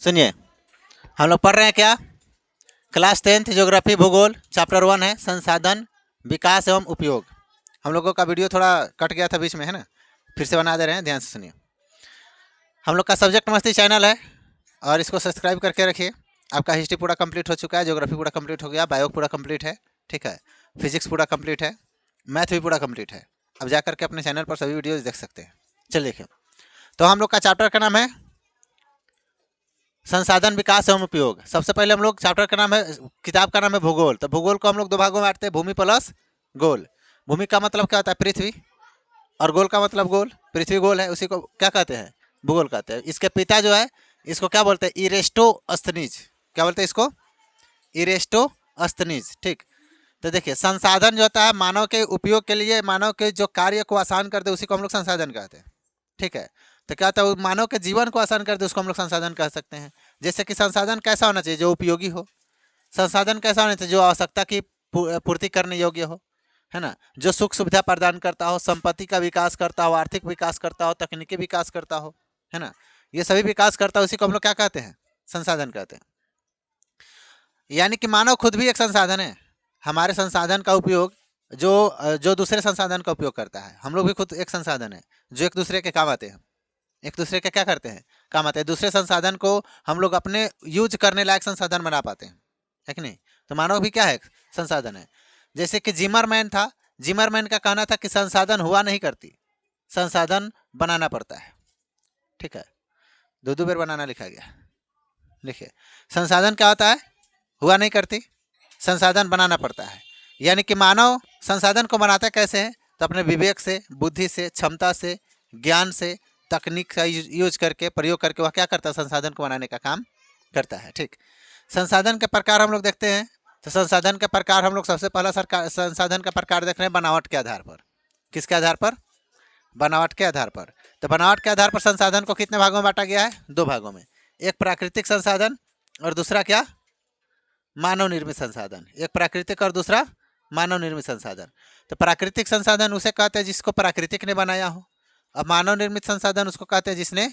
सुनिए, हम लोग पढ़ रहे हैं क्या? क्लास 10th ज्योग्राफी भूगोल चैप्टर 1 है संसाधन विकास एवं उपयोग। हम लोगों का वीडियो थोड़ा कट गया था बीच में, है ना? फिर से बना दे रहे हैं, ध्यान से सुनिए। हम लोग का सब्जेक्ट मस्ती चैनल है और इसको सब्सक्राइब करके रखिए। आपका हिस्ट्री पूरा कंप्लीट हो चुका है, ज्योग्राफी पूरा कंप्लीट हो गया, बायो पूरा कंप्लीट है, ठीक है, फिजिक्स पूरा कंप्लीट है, मैथ भी पूरा कंप्लीट है। अब जा करके अपने चैनल पर सभी वीडियोज़ देख सकते हैं। चलिए देखिए, तो हम लोग का चैप्टर का नाम है संसाधन विकास एवं उपयोग। सबसे पहले हम लोग चैप्टर का नाम है, किताब का नाम है भूगोल। तो भूगोल को हम लोग दो भागों में बांटते हैं, भूमि प्लस गोल। भूमि का मतलब क्या होता है? पृथ्वी। और गोल का मतलब गोल, पृथ्वी गोल है, उसी को क्या कहते हैं? भूगोल कहते हैं। इसके पिता जो है इसको क्या बोलते हैं? इरेस्टोस्थनीज। क्या बोलते हैं इसको? इरेस्टोस्थनीज, ठीक। तो देखिए, संसाधन जो होता है मानव के उपयोग के लिए, मानव के जो कार्य को आसान कर दे उसी को हम लोग संसाधन कहते हैं, ठीक है। तो क्या होता है? मानव के जीवन को आसान कर दे उसको हम लोग संसाधन कह सकते हैं। जैसे कि संसाधन कैसा होना चाहिए? जो उपयोगी हो। संसाधन कैसा होना चाहिए? जो आवश्यकता की पूर्ति करने योग्य हो, है ना? जो सुख सुविधा प्रदान करता हो, संपत्ति का विकास करता हो, आर्थिक विकास करता हो, तकनीकी विकास करता हो, है ना? ये सभी विकास करता है, उसी को हम लोग क्या कहते हैं? संसाधन कहते हैं। यानी कि मानव खुद भी एक संसाधन है। हमारे संसाधन का उपयोग जो जो दूसरे संसाधन का उपयोग करता है, हम लोग भी खुद एक संसाधन है जो एक दूसरे के काम आते हैं। एक दूसरे के क्या करते हैं? काम आते हैं। दूसरे संसाधन को हम लोग अपने यूज करने लायक संसाधन बना पाते हैं, है कि नहीं? तो मानव भी क्या है? संसाधन है। जैसे कि जिमरमैन था, जिमरमैन का कहना था कि संसाधन हुआ नहीं करती, संसाधन बनाना पड़ता है, ठीक है। दो बार बनाना लिखा गया। लिखिए, संसाधन क्या होता है? हुआ नहीं करती, संसाधन बनाना पड़ता है। यानी कि मानव संसाधन को बनाता कैसे है? तो अपने विवेक से, बुद्धि से, क्षमता से, ज्ञान से, तकनीक का यूज करके, प्रयोग करके वह क्या करता है? संसाधन को बनाने का काम करता है, ठीक। संसाधन के प्रकार हम लोग देखते हैं। तो संसाधन के प्रकार हम लोग सबसे पहला संसाधन का प्रकार देख रहे हैं बनावट के आधार पर। किसके आधार पर? बनावट के आधार पर। तो बनावट के आधार पर संसाधन को कितने भागों में बांटा गया है? दो भागों में। एक प्राकृतिक संसाधन और दूसरा क्या? मानव निर्मित संसाधन। एक प्राकृतिक और दूसरा मानव निर्मित संसाधन। तो प्राकृतिक संसाधन उसे कहते हैं जिसको प्राकृतिक ने बनाया हो, और मानव निर्मित संसाधन उसको कहते हैं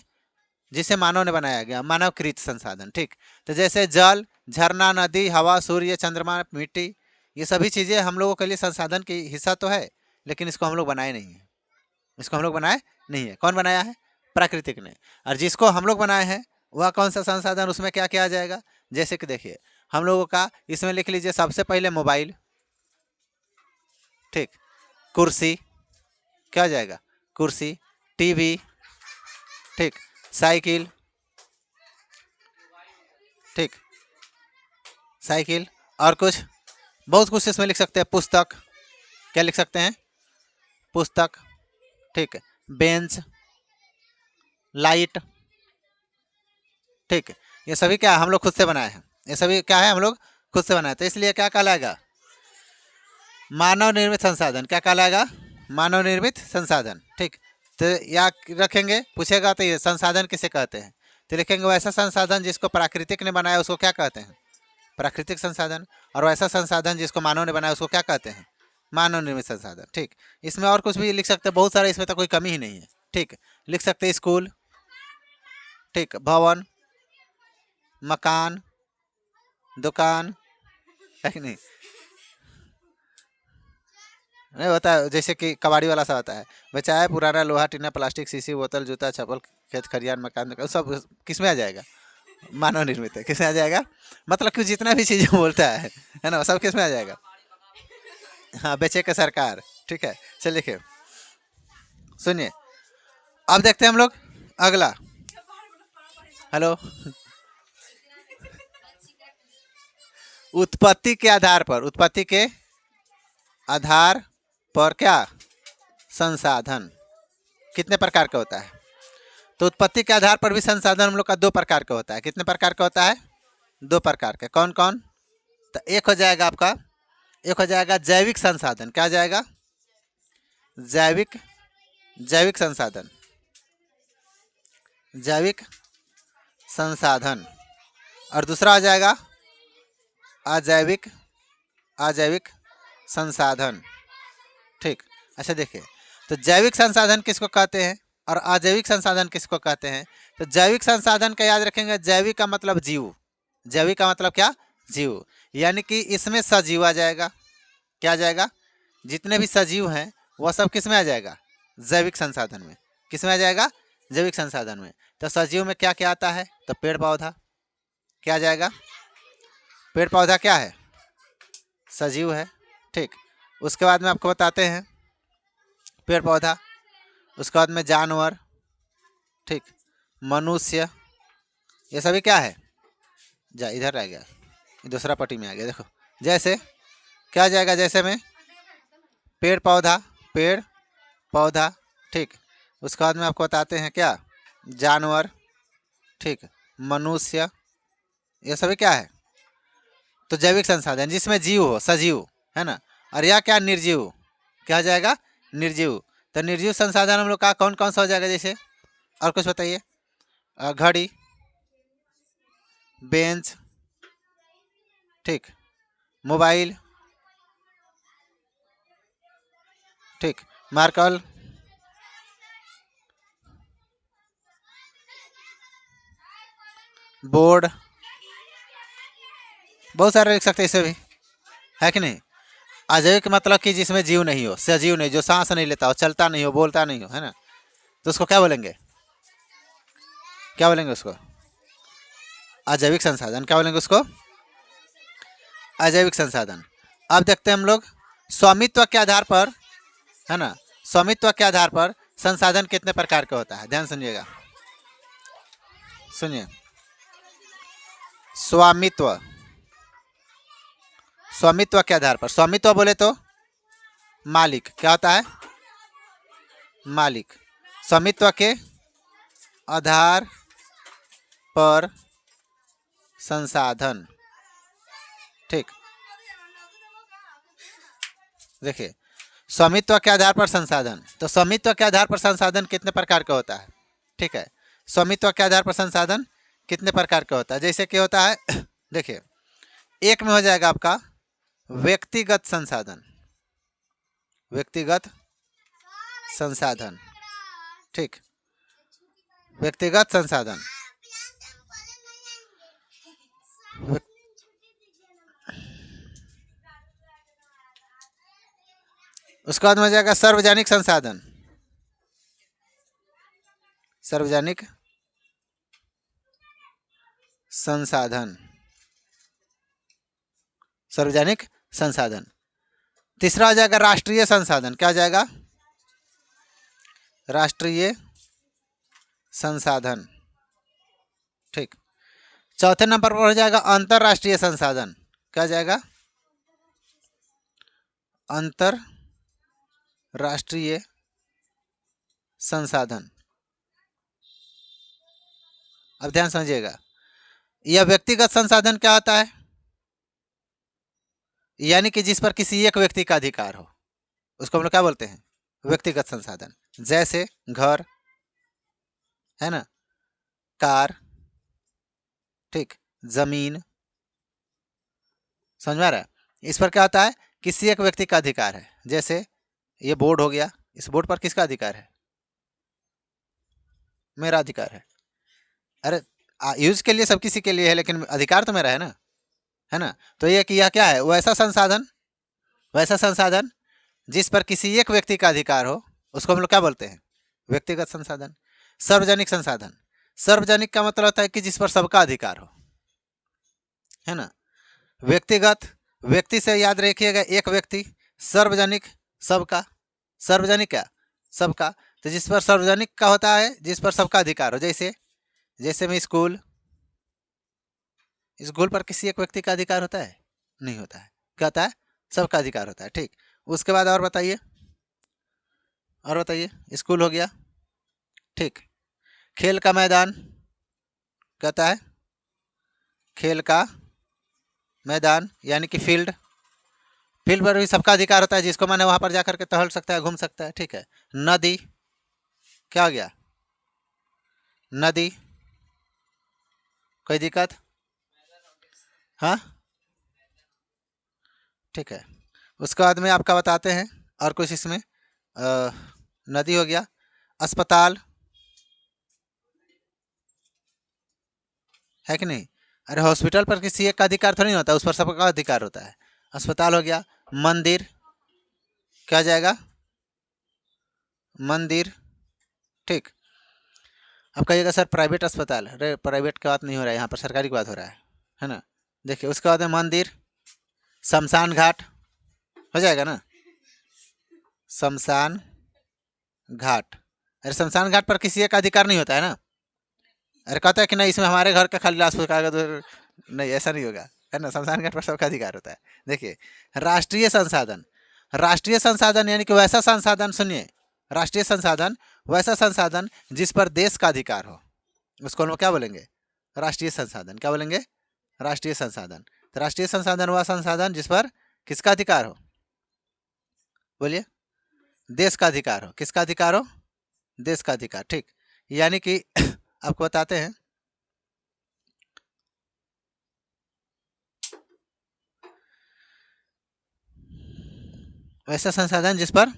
जिसे मानव ने बनाया गया, मानवकृत संसाधन, ठीक। तो जैसे जल, झरना, नदी, हवा, सूर्य, चंद्रमा, मिट्टी, ये सभी चीज़ें हम लोगों के लिए संसाधन की हिस्सा तो है, लेकिन इसको हम लोग बनाए नहीं है। इसको हम लोग बनाए नहीं है। कौन बनाया है? प्राकृतिक ने। और जिसको हम लोग बनाए हैं वह कौन सा संसाधन? उसमें क्या क्या आ जाएगा? जैसे कि देखिए, हम लोगों का इसमें लिख लीजिए सबसे पहले मोबाइल, ठीक। कुर्सी, क्या हो जाएगा? कुर्सी। टीवी, ठीक। साइकिल, ठीक, साइकिल। और कुछ, बहुत कुछ इसमें लिख सकते हैं। पुस्तक, क्या लिख सकते हैं? पुस्तक, ठीक। बेंच, लाइट, ठीक। ये सभी क्या हम लोग खुद से बनाए हैं? ये सभी क्या है? हम लोग खुद से बनाए। तो इसलिए क्या कहलाएगा? मानव निर्मित संसाधन। क्या कहलाएगा? मानव निर्मित संसाधन, ठीक। तो या रखेंगे, पूछेगा तो ये संसाधन किसे कहते हैं? तो लिखेंगे वैसा संसाधन जिसको प्राकृतिक ने बनाया उसको क्या कहते हैं? प्राकृतिक संसाधन। और वैसा संसाधन जिसको मानव ने बनाया उसको क्या कहते हैं? मानव निर्मित संसाधन, ठीक। इसमें और कुछ भी लिख सकते हैं, बहुत सारे, इसमें तो कोई कमी ही नहीं है, ठीक। लिख सकते हैं स्कूल, ठीक, भवन, मकान, दुकान, है कि नहीं? नहीं होता है, जैसे कि कबाड़ी वाला सा होता है, बचा है पुराना लोहा, टीना, प्लास्टिक, शीशी, बोतल, जूता, चप्पल, खेत खलियान, मकान, दुकान, सब किस में आ जाएगा? मानव निर्मित है। किस में आ जाएगा? मतलब कि जितना भी चीज़ें बोलता है ना, सब किस में आ जाएगा? हाँ, बेचे के सरकार, ठीक है। चलिए लिखिए, सुनिए, अब देखते हैं हम लोग अगला। हेलो। उत्पत्ति के आधार पर, उत्पत्ति के आधार पर क्या? संसाधन कितने प्रकार का होता है? तो उत्पत्ति के आधार पर भी संसाधन हम लोग का दो प्रकार का होता है। कितने प्रकार का होता है? दो प्रकार के। कौन कौन? तो एक हो जाएगा आपका, एक हो जाएगा जैविक संसाधन। क्या जाएगा? जैविक, जैविक संसाधन, जैविक संसाधन। और दूसरा हो जाएगा अजैविक, अजैविक संसाधन, ठीक। अच्छा देखिए, तो जैविक संसाधन किसको कहते हैं और अजैविक संसाधन किसको कहते हैं? तो जैविक संसाधन का याद रखेंगे, जैविक का मतलब जीव, जैविक का मतलब क्या, जीव, यानी कि इसमें सजीव आ जाएगा। क्या आ जाएगा, जितने भी सजीव हैं वह सब किस में आ जाएगा, जैविक संसाधन में। किस में आ जाएगा, जैविक संसाधन में। तो सजीव में क्या क्या आता है, तो पेड़ पौधा क्या आ जाएगा, पेड़ पौधा क्या है, सजीव है। ठीक, उसके बाद में आपको बताते हैं पेड़ पौधा, उसके बाद में जानवर, ठीक, मनुष्य, ये सभी क्या है, जा इधर रह गया, दूसरा पट्टी में आ गया, देखो जैसे क्या आ जाएगा, जैसे में पेड़ पौधा, पेड़ पौधा, ठीक। उसके बाद में आपको बताते हैं क्या, जानवर, ठीक, मनुष्य, ये सभी क्या है, तो जैविक संसाधन जिसमें जीव हो, सजीव है ना। और या क्या, निर्जीव, क्या हो जाएगा, निर्जीव। तो निर्जीव संसाधन हम लोग का कौन कौन सा हो जाएगा, जैसे और कुछ बताइए, घड़ी, बेंच, ठीक, मोबाइल, ठीक, मार्कल, बोर्ड, बहुत सारे लिख सकते हैं इसे भी, है कि नहीं। अजैविक मतलब कि जिसमें जीव नहीं हो, सजीव नहीं, जो सांस नहीं लेता हो, चलता नहीं हो, बोलता नहीं हो, है ना, तो उसको क्या बोलेंगे, क्या बोलेंगे उसको, अजैविक संसाधन। क्या बोलेंगे उसको, अजैविक संसाधन। अब देखते हैं हम लोग स्वामित्व के आधार पर, है ना, स्वामित्व के आधार पर संसाधन कितने प्रकार का होता है, ध्यान सुनिएगा, सुनिए, स्वामित्व, स्वामित्व के आधार पर, स्वामित्व बोले तो मालिक, क्या होता है, मालिक, स्वामित्व के आधार पर संसाधन, ठीक। देखिए स्वामित्व के आधार पर संसाधन, तो स्वामित्व के आधार पर संसाधन कितने प्रकार का होता है, ठीक है, स्वामित्व के आधार पर संसाधन कितने प्रकार का होता है, जैसे कि होता है देखिए, एक में हो जाएगा आपका व्यक्तिगत संसाधन, व्यक्तिगत संसाधन, ठीक, व्यक्तिगत संसाधन, उसके बाद में हो जाएगा सार्वजनिक संसाधन, सार्वजनिक संसाधन, सार्वजनिक संसाधन। तीसरा हो जाएगा राष्ट्रीय संसाधन, क्या हो जाएगा, राष्ट्रीय संसाधन, ठीक। चौथे नंबर पर हो जाएगा अंतरराष्ट्रीय संसाधन, क्या हो जाएगा, अंतरराष्ट्रीय संसाधन। अब ध्यान समझिएगा, यह व्यक्तिगत संसाधन क्या होता है, यानी कि जिस पर किसी एक व्यक्ति का अधिकार हो, उसको हम लोग क्या बोलते हैं, व्यक्तिगत संसाधन। जैसे घर, है ना, कार, ठीक, जमीन, समझ में आ रहा है। इस पर क्या होता है, किसी एक व्यक्ति का अधिकार है। जैसे ये बोर्ड हो गया, इस बोर्ड पर किसका अधिकार है, मेरा अधिकार है। अरे यूज के लिए सब किसी के लिए है, लेकिन अधिकार तो मेरा है ना। तो ये कि यह क्या है, वैसा संसाधन, वैसा संसाधन जिस पर किसी एक व्यक्ति का अधिकार हो, उसको हम लोग क्या बोलते हैं, व्यक्तिगत संसाधन। सार्वजनिक संसाधन, सार्वजनिक का मतलब होता है कि जिस पर सबका अधिकार हो, है ना। व्यक्तिगत, व्यक्ति से याद रखिएगा एक व्यक्ति, सार्वजनिक सबका, सार्वजनिक क्या, सबका। तो जिस पर सार्वजनिक का होता है, जिस पर सबका अधिकार हो, जैसे जैसे में स्कूल, स्कूल पर किसी एक व्यक्ति का अधिकार होता है, नहीं होता है, क्या होता है, सबका अधिकार होता है, ठीक। उसके बाद और बताइए, और बताइए, स्कूल हो गया, ठीक। खेल का मैदान, कहता है खेल का मैदान, यानी कि फील्ड, फील्ड पर भी सबका अधिकार होता है, जिसको माने वहां पर जाकर के टहल सकता है, घूम सकता है, ठीक है। नदी, क्या हो गया, नदी, कोई दिक्कत, हाँ, ठीक है। उसके बाद में आपका बताते हैं और कुछ इसमें, नदी हो गया, अस्पताल, है कि नहीं। अरे हॉस्पिटल पर किसी एक का अधिकार थोड़ी होता है, उस पर सबका अधिकार होता है। अस्पताल हो गया, मंदिर क्या जाएगा, मंदिर, ठीक। अब कहिएगा सर प्राइवेट अस्पताल, अरे प्राइवेट की बात नहीं हो रहा है यहाँ पर, सरकारी की बात हो रहा है ना। देखिए उसके बाद में मंदिर, शमशान घाट हो जाएगा ना, शमशान घाट। अरे शमशान घाट पर किसी एक का अधिकार नहीं होता है ना। अरे कहता है कि नहीं इसमें हमारे घर का खाली लाश फुसका तो नहीं, ऐसा नहीं होगा, है ना। शमशान घाट पर सबका अधिकार होता है। देखिए राष्ट्रीय संसाधन, राष्ट्रीय संसाधन यानी कि वैसा संसाधन, सुनिए, राष्ट्रीय संसाधन वैसा संसाधन जिस पर देश का अधिकार हो, उसको हम लोग क्या बोलेंगे, राष्ट्रीय संसाधन। क्या बोलेंगे, राष्ट्रीय संसाधन। तो राष्ट्रीय संसाधन वह संसाधन जिस पर किसका अधिकार हो, बोलिए, देश का अधिकार हो। किसका अधिकार हो, देश का अधिकार, ठीक। यानी कि आपको बताते हैं, वैसा संसाधन जिस पर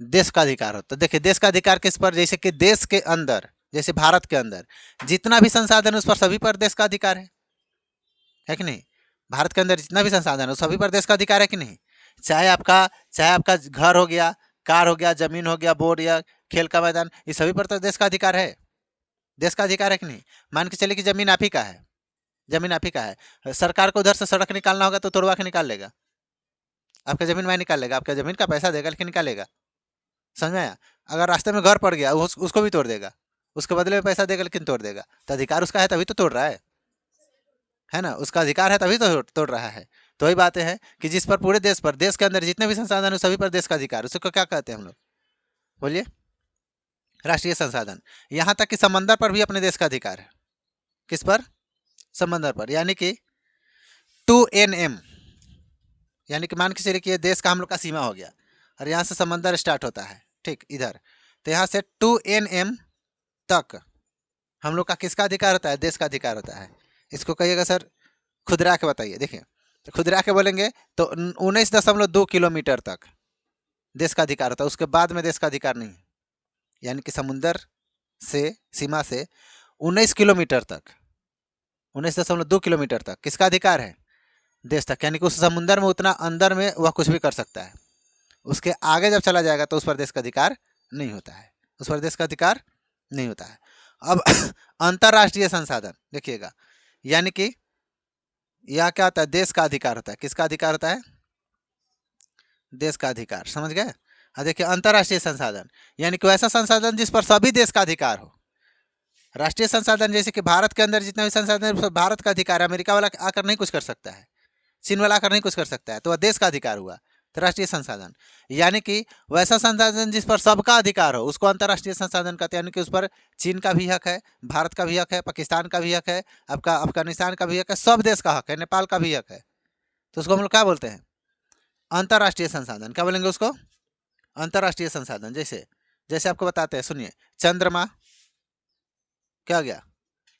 देश का अधिकार हो। तो देखिए देश का अधिकार किस पर, जैसे कि देश के अंदर, जैसे भारत के अंदर जितना भी संसाधन है उस पर सभी पर देश का अधिकार है कि नहीं। भारत के अंदर जितना भी संसाधन है उस सभी पर देश का अधिकार है कि नहीं। चाहे आपका घर हो गया, कार हो गया, जमीन हो गया, बोर्ड या खेल का मैदान, ये सभी पर तो देश का अधिकार है। देश का अधिकार है कि नहीं। मान के चलिए कि जमीन आप ही का है, जमीन आप ही का है, सरकार को उधर से सड़क निकालना होगा तो तोड़वा के निकाल लेगा, आपका जमीन वहीं निकाल लेगा, आपका जमीन का पैसा देगा लेकिन निकालेगा, समझ में आया। अगर रास्ते में घर पड़ गया उसको भी तोड़ देगा, उसके बदले में पैसा देगा लेकिन तोड़ देगा। तो अधिकार उसका है तभी तो तोड़ रहा है ना, उसका अधिकार है तभी तो तोड़ रहा है। तो वही बातें हैं कि जिस पर पूरे देश पर, देश के अंदर जितने भी संसाधन है सभी पर देश का अधिकार, उसको क्या कहते हैं हम लोग, बोलिए, राष्ट्रीय संसाधन। यहाँ तक कि समंदर पर भी अपने देश का अधिकार है। किस पर, समंदर पर। यानी कि 2NM, यानी कि मान के चलिए कि ये देश का हम लोग का सीमा हो गया और यहाँ से समंदर स्टार्ट होता है, ठीक, इधर। तो यहाँ से 2NM तक हम लोग का किसका अधिकार होता है, देश का अधिकार होता है। इसको कहिएगा सर खुदरा के बताइए। देखिए तो खुदरा के बोलेंगे तो 19.2 किलोमीटर तक देश का अधिकार होता है, उसके बाद में देश का अधिकार नहीं है। यानी कि समुंदर से, सीमा से 19 किलोमीटर तक, 19.2 किलोमीटर तक किसका अधिकार है, देश तक। यानी कि उस समुंदर में उतना अंदर में वह कुछ भी कर सकता है, उसके आगे जब चला जाएगा तो उस पर देश का अधिकार नहीं होता है, उस पर देश का अधिकार नहीं होता है। अब अंतर्राष्ट्रीय संसाधन देखिएगा, यानी कि यह क्या होता है, देश का अधिकार होता है। किसका अधिकार होता है, देश का अधिकार, समझ गए। देखिए अंतर्राष्ट्रीय संसाधन यानी कि वैसा संसाधन जिस पर सभी देश का अधिकार हो। राष्ट्रीय संसाधन जैसे कि भारत के अंदर जितने भी संसाधन है उस पर भारत का अधिकार है, अमेरिका वाला आकर नहीं कुछ कर सकता है, चीन वाला आकर नहीं कुछ कर सकता है, तो वह देश का अधिकार हुआ। तो राष्ट्रीय संसाधन यानी कि वैसा संसाधन जिस पर सबका अधिकार हो उसको अंतर्राष्ट्रीय संसाधन कहते हैं। यानी कि उस पर चीन का भी हक है, भारत का भी हक है, पाकिस्तान का भी हक है, आपका अफगानिस्तान का भी हक है, सब देश का हक है, नेपाल का भी हक है। तो उसको हम लोग क्या बोलते हैं, अंतर्राष्ट्रीय संसाधन। क्या बोलेंगे उसको, अंतर्राष्ट्रीय संसाधन। जैसे जैसे आपको बताते हैं, सुनिए, चंद्रमा क्या हो गया,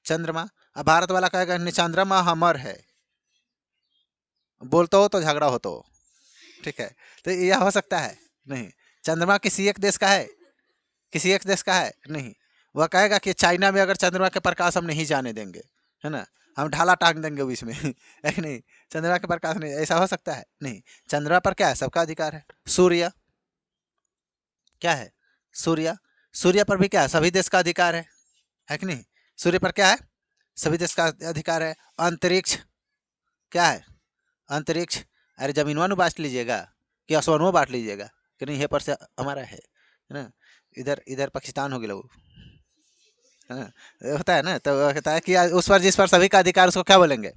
चंद्रमा। अब भारत वाला कहेगा चंद्रमा हमर है, बोलते हो तो झगड़ा हो तो, ठीक है। तो यह हो सकता है नहीं, चंद्रमा किसी एक देश का है, किसी एक देश का है नहीं। वह कहेगा कि चाइना में अगर चंद्रमा के प्रकाश हम नहीं जाने देंगे, है ना, हम ढाला टांग देंगे बीच में है कि नहीं, चंद्रमा के प्रकाश नहीं, ऐसा हो सकता है नहीं। चंद्रमा पर क्या है, सबका अधिकार है। सूर्य क्या है, सूर्य, सूर्य पर भी क्या है, सभी देश का अधिकार है कि नहीं। सूर्य पर क्या है, सभी देश का अधिकार है। अंतरिक्ष क्या है, अंतरिक्ष, अरे जमीनवा नु बांट लीजिएगा कि आसमानवा बांट लीजिएगा कि नहीं, है पर से हमारा है ना। इधर इधर पाकिस्तान हो गया वो, है ना, होता है ना। तो वो कहता है कि उस पर जिस पर सभी का अधिकार उसको क्या बोलेंगे,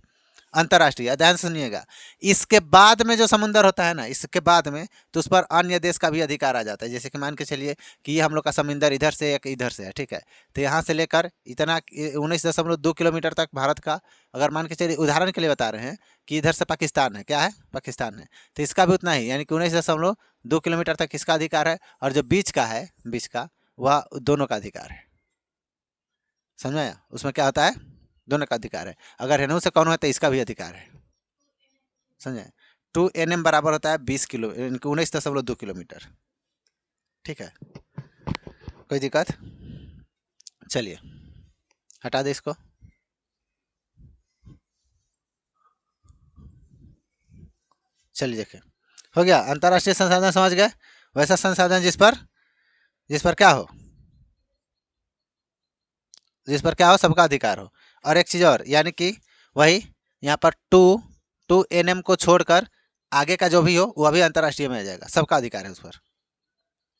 अंतर्राष्ट्रीय। ध्यान से सुनिएगा, इसके बाद में जो समुंदर होता है ना, इसके बाद में तो उस पर अन्य देश का भी अधिकार आ जाता है। जैसे कि मान के चलिए कि ये हम लोग का समुंदर इधर से एक इधर से है, ठीक है। तो यहाँ से लेकर इतना 19.2 किलोमीटर तक भारत का, अगर मान के चलिए उदाहरण के लिए बता रहे हैं कि इधर से पाकिस्तान है, क्या है, पाकिस्तान है, तो इसका भी उतना ही, यानी कि 19.2 किलोमीटर तक किसका अधिकार है। और जो बीच का है, बीच का, वह दोनों का अधिकार है, समझ में आया। उसमें क्या होता है, दोनों का अधिकार है। अगर रेणु से कौन है तो इसका भी अधिकार है, समझे। 2NM बराबर होता है 20 किलो, 19.2 किलोमीटर, ठीक है। कोई दिक्कत? चलिए हटा दे इसको। चलिए देखिए, हो गया। अंतर्राष्ट्रीय संसाधन समझ गए, वैसा संसाधन जिस पर क्या हो, जिस पर क्या हो, सबका अधिकार हो। और एक चीज़ और, यानी कि वही यहाँ पर टू एन को छोड़कर आगे का जो भी हो वो अभी अंतर्राष्ट्रीय में आ जाएगा, सबका अधिकार है उस पर,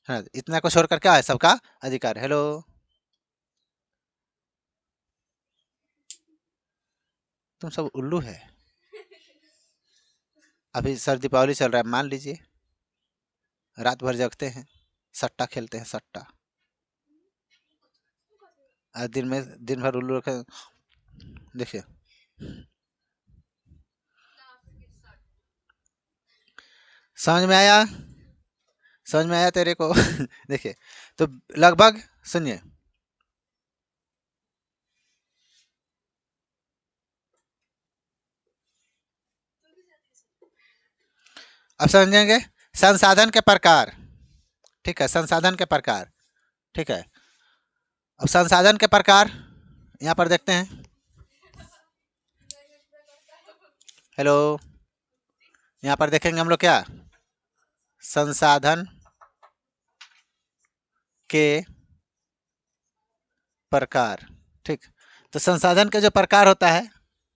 है ना। इतना को छोड़कर क्या है, सबका अधिकार। हेलो, तुम सब उल्लू है। अभी सर दीपावली चल रहा है, मान लीजिए रात भर जगते हैं, सट्टा खेलते हैं, सट्टा। आज दिन भर उल्लू रखे। देखिए समझ में आया, समझ में आया तेरे को? देखिए तो लगभग, सुनिए, अब समझेंगे संसाधन के प्रकार। ठीक है, संसाधन के प्रकार। ठीक है, अब संसाधन के प्रकार यहाँ पर देखते हैं। हेलो, यहाँ पर देखेंगे हम लोग क्या, संसाधन के प्रकार। ठीक, तो संसाधन के जो प्रकार होता है,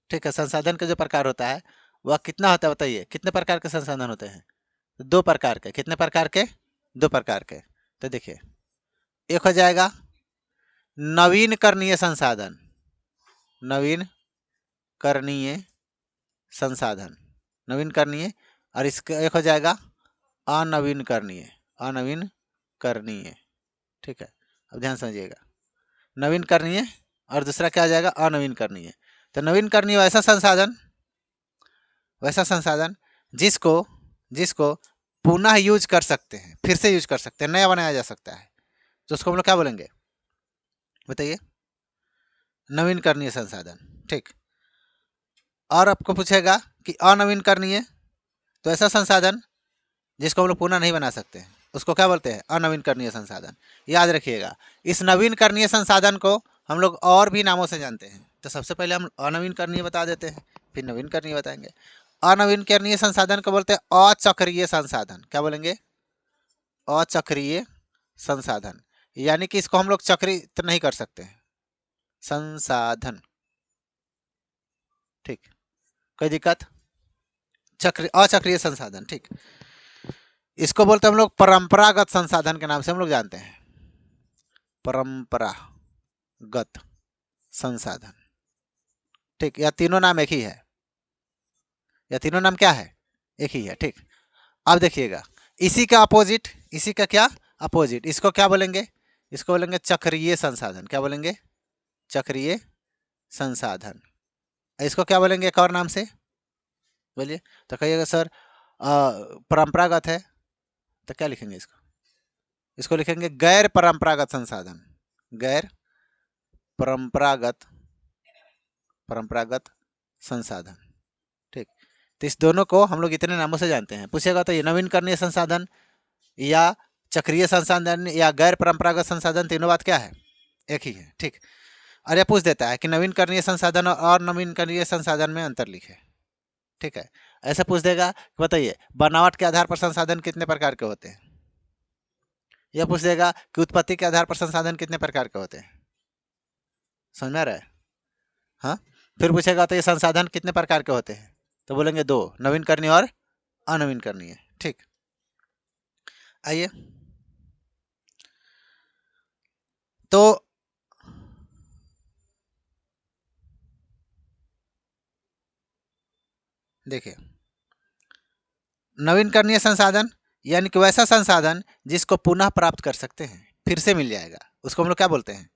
ठीक है, संसाधन के जो प्रकार होता है वह कितना होता है बताइए, कितने प्रकार के संसाधन होते हैं? दो प्रकार के। कितने प्रकार के? दो प्रकार के। तो देखिए, एक हो जाएगा नवीनकरणीय संसाधन, नवीनकरणीय संसाधन, नवीनकरणीय। और इसका एक हो जाएगा अनवीनकरणीय, अनवीनकरणीय। ठीक है, अब ध्यान समझिएगा, नवीनकरणीय और दूसरा क्या हो जाएगा, अनवीनकरणीय। तो नवीनकरणीय वैसा संसाधन जिसको जिसको पुनः यूज कर सकते हैं, फिर से यूज कर सकते हैं, नया बनाया जा सकता है, तो उसको हम लोग क्या बोलेंगे बताइए, नवीनकरणीय संसाधन। ठीक, और आपको पूछेगा कि अनवीनकरणीय, तो ऐसा संसाधन जिसको हम लोग पुनः नहीं बना सकते हैं उसको क्या बोलते हैं, अनवीनकरणीय संसाधन। याद रखिएगा, इस नवीनकरणीय संसाधन को हम लोग और भी नामों से जानते हैं। तो सबसे पहले हम अनवीनकरणीय बता देते हैं, फिर नवीनकरणीय बताएंगे। अनवीनकरणीय संसाधन को बोलते हैं अचक्रीय संसाधन। क्या बोलेंगे, अचक्रीय संसाधन, यानी कि इसको हम लोग चक्रित नहीं कर सकते हैं, संसाधन। ठीक, कोई दिक्कत? अचक्रीय संसाधन। ठीक, इसको बोलते हैं हम लोग परंपरागत संसाधन के नाम से हम लोग जानते हैं, परंपरागत संसाधन। ठीक, या तीनों नाम एक ही है, या तीनों नाम क्या है, एक ही है। ठीक, अब देखिएगा, इसी का अपोजिट, इसी का क्या अपोजिट, इसको क्या बोलेंगे, इसको बोलेंगे चक्रीय संसाधन। क्या बोलेंगे, चक्रीय संसाधन। इसको क्या बोलेंगे एक और नाम से, बोलिए तो कहिएगा सर परंपरागत है, तो क्या लिखेंगे इसको, इसको लिखेंगे गैर परंपरागत संसाधन, गैर परंपरागत संसाधन। ठीक, तो इस दोनों को हम लोग इतने नामों से जानते हैं। पूछेगा तो ये नवीनकरणीय संसाधन या चक्रीय संसाधन या गैर परंपरागत संसाधन, तीनों बात क्या है, एक ही है। ठीक, और यह पूछ देता है कि नवीनकरणीय संसाधन और नवीनकरणीय संसाधन में अंतर लिखे। ठीक है, ऐसे पूछ देगा कि बताइए बनावट के आधार पर संसाधन कितने प्रकार के होते हैं। यह पूछ देगा कि उत्पत्ति के आधार पर संसाधन कितने प्रकार के होते हैं। समझ में आ रहा है? हाँ, फिर पूछेगा तो ये संसाधन कितने प्रकार के होते हैं, तो बोलेंगे दो, नवीनकरणीय और अनवीनकरणीय। ठीक, आइए तो देखिए, नवीनकरणीय संसाधन यानी कि वैसा संसाधन जिसको पुनः प्राप्त कर सकते हैं, फिर से मिल जाएगा, उसको हम लोग क्या बोलते हैं,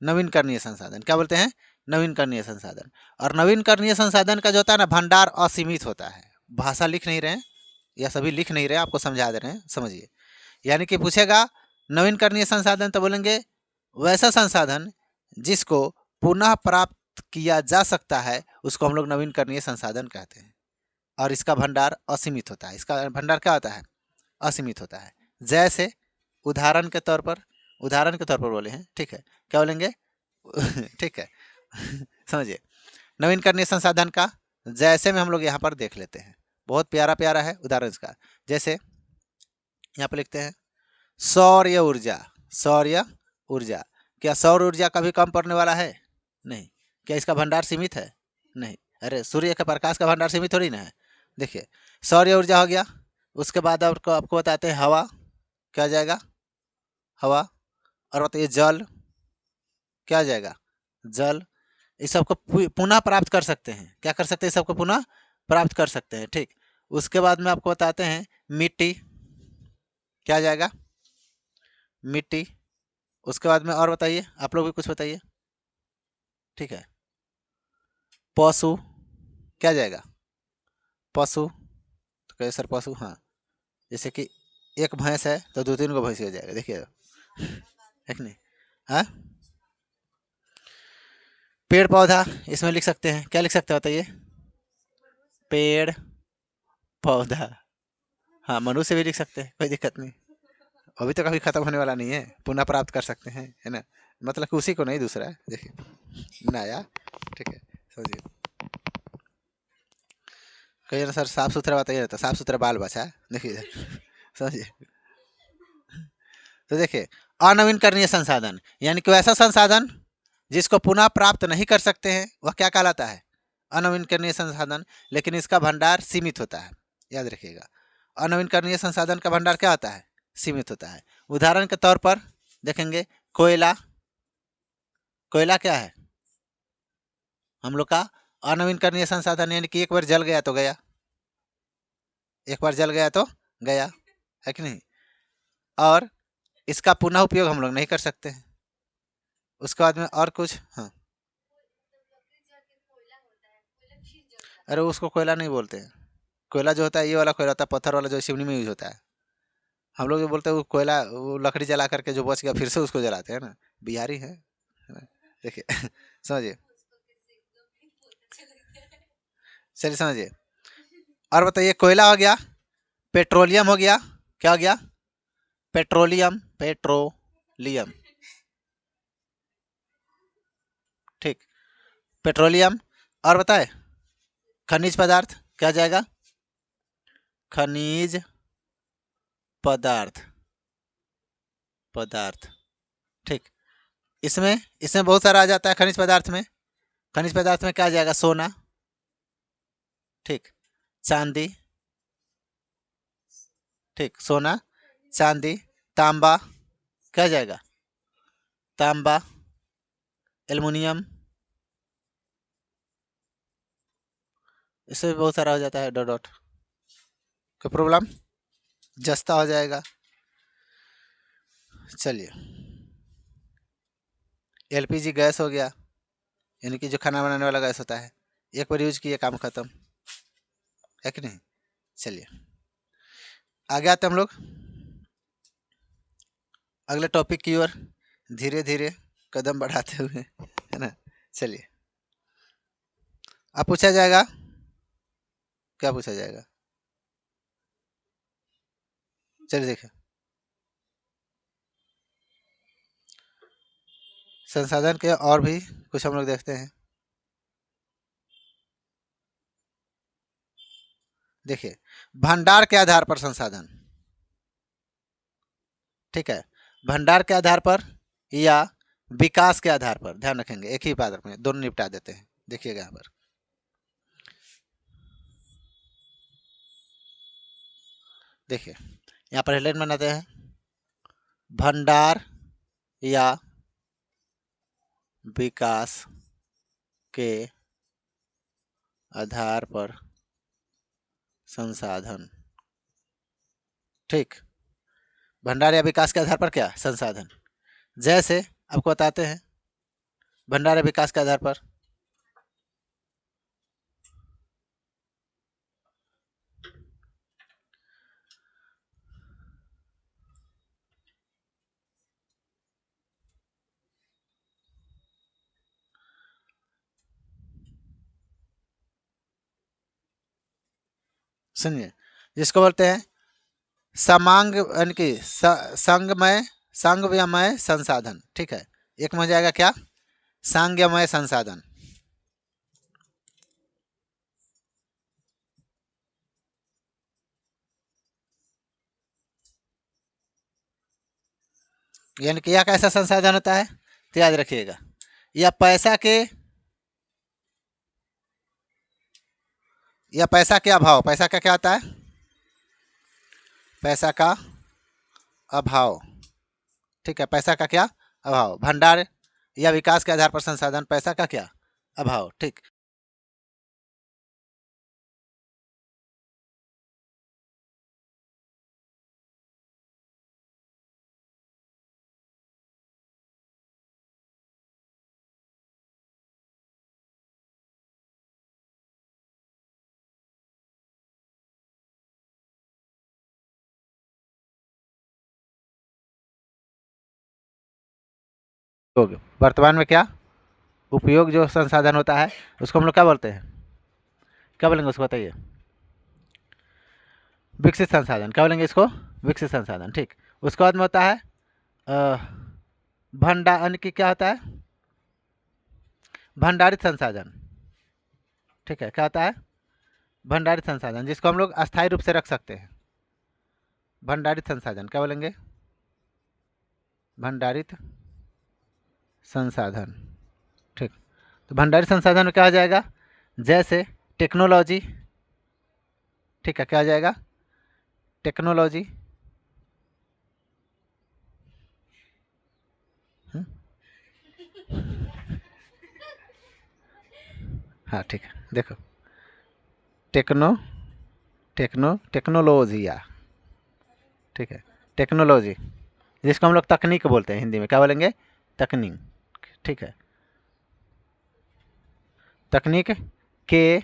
नवीनकरणीय संसाधन। क्या बोलते हैं, नवीनकरणीय संसाधन। और नवीनकरणीय संसाधन का जो होता है ना, भंडार असीमित होता है। भाषा लिख नहीं रहे हैं या सभी लिख नहीं रहे हैं, आपको समझा दे रहे हैं, समझिए। यानी कि पूछेगा नवीनकरणीय संसाधन, तो बोलेंगे वैसा संसाधन जिसको पुनः प्राप्त किया जा सकता है उसको हम लोग नवीनकरणीय संसाधन कहते हैं। और इसका भंडार असीमित होता है, इसका भंडार क्या होता है, असीमित होता है। जैसे उदाहरण के तौर पर उदाहरण के तौर पर बोले हैं, ठीक है, क्या बोलेंगे? ठीक है। समझिए, नवीनकरणीय संसाधन का जैसे में हम लोग यहाँ पर देख लेते हैं, बहुत प्यारा प्यारा है उदाहरण इसका। जैसे यहाँ पर लिखते हैं सौर्य ऊर्जा। सौर्य ऊर्जा, क्या सौर ऊर्जा कभी कम पड़ने वाला है? नहीं। क्या इसका भंडार सीमित है? नहीं। अरे सूर्य के प्रकाश का भंडार सीमित थोड़ी ना है। देखिए सौर्य ऊर्जा हो गया, उसके बाद आपको बताते हैं हवा, क्या आ जाएगा? हवा। और बताइए जल, क्या आ जाएगा? जल। इस सबको पुनः प्राप्त कर सकते हैं, क्या कर सकते हैं? सबको पुनः प्राप्त कर सकते हैं, ठीक। उसके बाद में आपको बताते हैं मिट्टी, क्या आ जाएगा? मिट्टी। उसके बाद में और बताइए, आप लोग भी कुछ बताइए, ठीक है। पशु, क्या जाएगा? पशु, तो कहे सर पशु, हाँ, जैसे कि एक भैंस है तो 2-3 को भैंस हो जाएगा, देखिए, है नहीं? हाँ, पेड़ पौधा इसमें लिख सकते हैं, क्या लिख सकते हैं बताइए? पेड़ पौधा, हाँ, मनुष्य भी लिख सकते हैं, कोई दिक्कत नहीं। अभी तो कभी खत्म होने वाला नहीं है, पुनः प्राप्त कर सकते हैं, है ना? मतलब कि उसी को नहीं, दूसरा है, देखिए नया, ठीक है, समझिए। कहिए ना सर साफ सुथरा बताइए ना, तो साफ सुथरा बाल बचा है, देखिए इधर, समझिए। तो देखिए अनवीनकरणीय संसाधन यानी कि वैसा संसाधन जिसको पुनः प्राप्त नहीं कर सकते हैं, वह क्या कहलाता है? अनवीनकरणीय संसाधन, लेकिन इसका भंडार सीमित होता है, याद रखिएगा। अनवीनकरणीय संसाधन का भंडार क्या होता है? सीमित होता है। उदाहरण के तौर पर देखेंगे कोयला। कोयला क्या है? हम लोग का अनवीनकरणीय संसाधन, यानी कि एक बार जल गया तो गया, एक बार जल गया तो गया, है कि नहीं? और इसका पुनः उपयोग हम लोग नहीं कर सकते हैं। उसके बाद में और कुछ, हाँ, अरे उसको कोयला नहीं बोलते हैं। कोयला जो होता है ये वाला कोयला होता है, पत्थर वाला जो शिवनी में यूज होता है। हम लोग जो बोलते हैं वो कोयला, वो लकड़ी जला करके जो बच गया फिर से उसको जलाते हैं ना, बिहारी है ना? देखिए समझिए, चलिए समझिए। और बताइए कोयला हो गया, पेट्रोलियम हो गया, क्या हो गया? पेट्रोलियम, पेट्रोलियम, ठीक, पेट्रोलियम। और बताए खनिज पदार्थ, क्या जाएगा? खनिज पदार्थ, पदार्थ, ठीक। इसमें इसमें बहुत सारा आ जाता है खनिज पदार्थ में। खनिज पदार्थ में क्या आ जाएगा? सोना, ठीक, चांदी, ठीक, सोना, चांदी, तांबा, क्या जाएगा? तांबा, एल्युमिनियम, इससे भी बहुत सारा हो जाता है, डॉट डॉट, कोई प्रॉब्लम? जस्ता हो जाएगा। चलिए एलपीजी गैस हो गया, यानी कि जो खाना बनाने वाला गैस होता है, एक बार यूज किए काम खत्म, है कि नहीं? चलिए आगे आते हम लोग अगले टॉपिक की ओर, धीरे धीरे कदम बढ़ाते हुए, है ना? चलिए अब पूछा जाएगा, क्या पूछा जाएगा? चलिए देखिए, संसाधन के और भी कुछ हम लोग देखते हैं। देखिए भंडार के आधार पर संसाधन, ठीक है, भंडार के आधार पर या विकास के आधार पर, ध्यान रखेंगे एक ही बात में दोनों निपटा देते हैं। देखिएगा यहाँ पर, देखिए यहाँ पर हेडलाइन बनाते हैं भंडार या विकास के आधार पर संसाधन, ठीक, भंडार या विकास के आधार पर क्या? संसाधन। जैसे आपको बताते हैं भंडार या विकास के आधार पर, सुनिए, जिसको बोलते हैं समांग, यानी कि संगमय सांगमय संसाधन। ठीक है, एक में हो जाएगा क्या, सांगमय संसाधन। यानी कि यह कैसा संसाधन होता है, तो याद रखिएगा, या पैसा के, या पैसा के अभाव, पैसा का क्या होता है, पैसा का अभाव। ठीक है, पैसा का क्या अभाव, भंडार या विकास के आधार पर संसाधन, पैसा का क्या अभाव। ठीक, वर्तमान में क्या उपयोग जो संसाधन होता है उसको हम लोग क्या बोलते हैं, क्या बोलेंगे उसको बताइए, विकसित संसाधन। क्या बोलेंगे इसको, विकसित संसाधन। ठीक, उसके बाद में होता है भंडारण की, क्या होता है, भंडारित संसाधन। ठीक है, क्या होता है, भंडारित संसाधन, जिसको हम लोग अस्थायी रूप से रख सकते हैं। भंडारित संसाधन क्या बोलेंगे, भंडारित संसाधन। ठीक, तो भंडारित संसाधन में क्या हो जाएगा, जैसे टेक्नोलॉजी। ठीक है, क्या हो जाएगा, टेक्नोलॉजी। हाँ ठीक है, देखो टेक्नोलॉजिया। ठीक है, टेक्नोलॉजी, जिसको हम लोग तकनीक बोलते हैं, हिंदी में क्या बोलेंगे, तकनीक। ठीक है, तकनीक के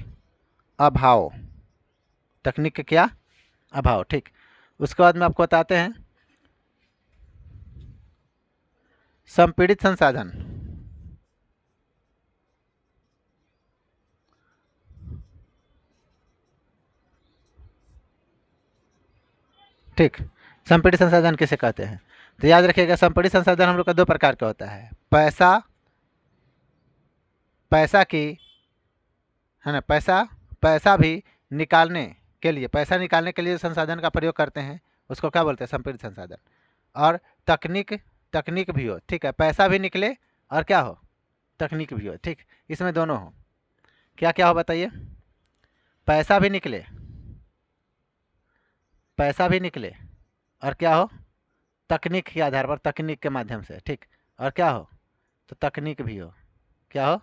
अभाव, तकनीक के क्या अभाव। ठीक, उसके बाद में आपको बताते हैं संपीड़ित संसाधन। ठीक, संपीड़ित संसाधन किसे कहते हैं, तो याद रखिएगा संपीड़ित संसाधन हम लोग का दो प्रकार का होता है, पैसा, पैसा की, है ना, पैसा, पैसा भी निकालने के लिए, पैसा निकालने के लिए संसाधन का प्रयोग करते हैं, उसको क्या बोलते हैं, संपीड़ित संसाधन। और तकनीक, तकनीक भी हो। ठीक है, पैसा भी निकले और क्या हो, तकनीक भी हो। ठीक, इसमें दोनों हो, क्या क्या हो बताइए, पैसा भी निकले, पैसा भी निकले और क्या हो, तकनीक के आधार पर, तकनीक के माध्यम से। ठीक, और क्या हो, तो तकनीक भी हो, क्या हो,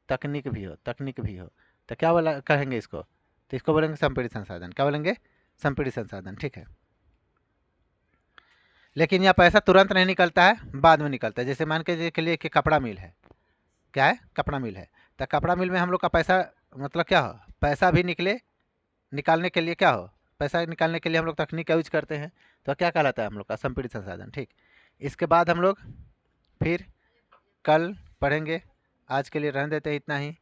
तकनीक भी हो, तकनीक भी हो। तो क्या बोला कहेंगे इसको, तो इसको बोलेंगे संपीड़ित संसाधन। क्या बोलेंगे, संपीड़ित संसाधन। ठीक है, लेकिन यह पैसा तुरंत नहीं निकलता है, बाद में निकलता है। जैसे मान के लिए कि कपड़ा मिल है, क्या है, कपड़ा मिल है, तो कपड़ा मिल में हम लोग का पैसा, मतलब क्या हो, पैसा भी निकले, निकालने के लिए क्या हो, पैसा निकालने के लिए हम लोग तकनीक का यूज करते हैं, तो क्या कहलाता है हम लोग का, संपीड़ित संसाधन। ठीक, इसके बाद हम लोग फिर कल पढ़ेंगे, आज के लिए रहने देते हैं इतना ही।